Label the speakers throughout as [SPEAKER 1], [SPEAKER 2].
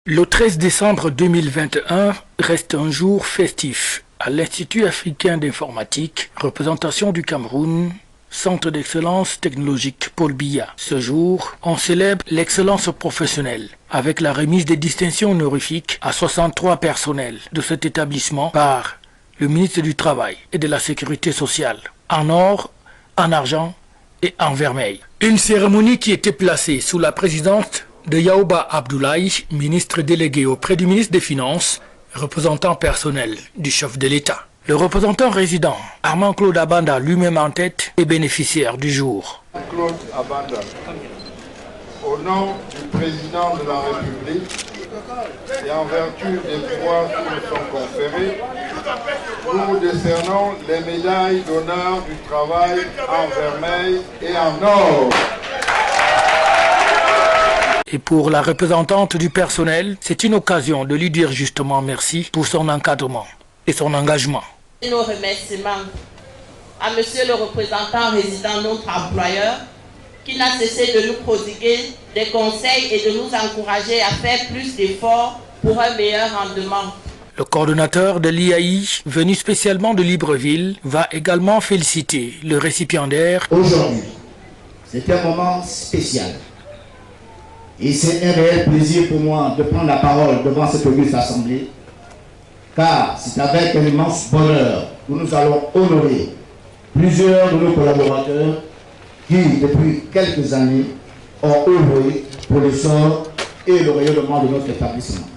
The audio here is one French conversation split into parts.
[SPEAKER 1] Le 13 décembre 2021 reste un jour festif à l'Institut africain d'informatique, représentation du Cameroun, Centre d'excellence technologique Paul Biya. Ce jour, on célèbre l'excellence professionnelle avec la remise des distinctions honorifiques à 63 personnels de cet établissement par le ministre du Travail et de la Sécurité sociale, en or, en argent et en vermeil. Une cérémonie qui était placée sous la présidence de Yaouba Abdoulaye, ministre délégué auprès du ministre des Finances, représentant personnel du chef de l'État. Le représentant résident, Armand Claude Abanda, lui-même en tête, est bénéficiaire du jour.
[SPEAKER 2] Claude Abanda, au nom du président de la République et en vertu des pouvoirs qui nous sont conférés, nous vous décernons les médailles d'honneur du travail en vermeil et en or.
[SPEAKER 1] Et pour la représentante du personnel, c'est une occasion de lui dire justement merci pour son encadrement et son engagement.
[SPEAKER 3] Nos remerciements à monsieur le représentant résident, notre employeur, qui n'a cessé de nous prodiguer des conseils et de nous encourager à faire plus d'efforts pour un meilleur rendement.
[SPEAKER 1] Le coordonnateur de l'IAI, venu spécialement de Libreville, va également féliciter le récipiendaire.
[SPEAKER 4] Aujourd'hui, c'est un moment spécial. Et c'est un réel plaisir pour moi de prendre la parole devant cette auguste assemblée, car c'est avec un immense bonheur que nous allons honorer plusieurs de nos collaborateurs qui, depuis quelques années, ont œuvré pour l'essor et le rayonnement de notre établissement.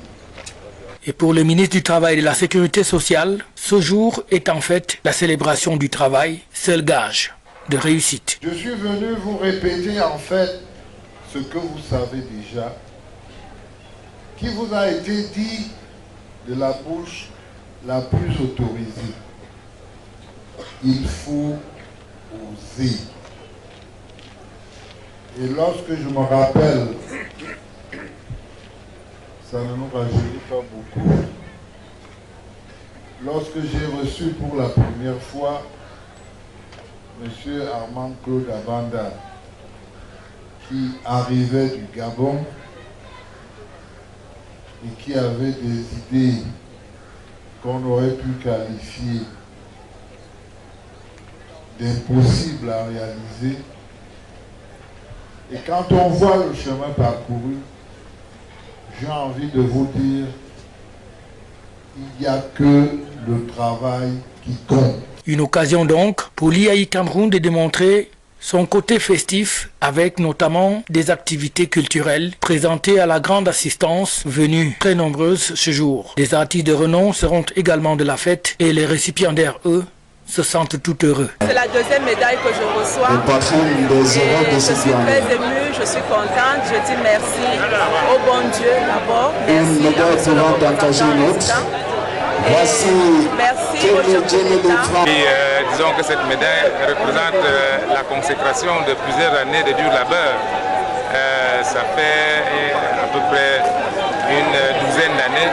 [SPEAKER 1] Et pour le ministre du Travail et de la Sécurité sociale, ce jour est en fait la célébration du travail, seul gage de réussite.
[SPEAKER 2] Je suis venu vous répéter en fait ce que vous savez déjà, qui vous a été dit de la bouche la plus autorisée. Il faut oser. Et lorsque je me rappelle, ça ne nous rajeunit pas beaucoup, lorsque j'ai reçu pour la première fois M. Armand Claude Abanda, qui arrivait du Gabon et qui avait des idées qu'on aurait pu qualifier d'impossibles à réaliser. Et quand on voit le chemin parcouru, j'ai envie de vous dire, il n'y a que le travail qui compte.
[SPEAKER 1] Une occasion donc pour l'IAI Cameroun de démontrer son côté festif avec notamment des activités culturelles présentées à la grande assistance venue très nombreuse ce jour. Des artistes de renom seront également de la fête et les récipiendaires, eux, se sentent tout heureux.
[SPEAKER 5] C'est la deuxième médaille que je reçois. Je suis très émue, je suis contente. Je dis merci au bon Dieu d'abord. Merci à monsieur le représentant résident. Merci au chef de l'État.
[SPEAKER 6] Disons que cette médaille représente la consécration de plusieurs années de dur labeur. Ça fait à peu près une douzaine d'années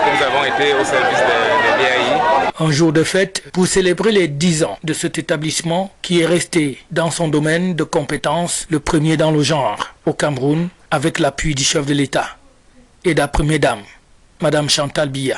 [SPEAKER 6] que nous avons été au service de l'IAI.
[SPEAKER 1] Un jour de fête pour célébrer les 10 ans de cet établissement qui est resté dans son domaine de compétences le premier dans le genre au Cameroun avec l'appui du chef de l'État et de la première dame, Madame Chantal Biya.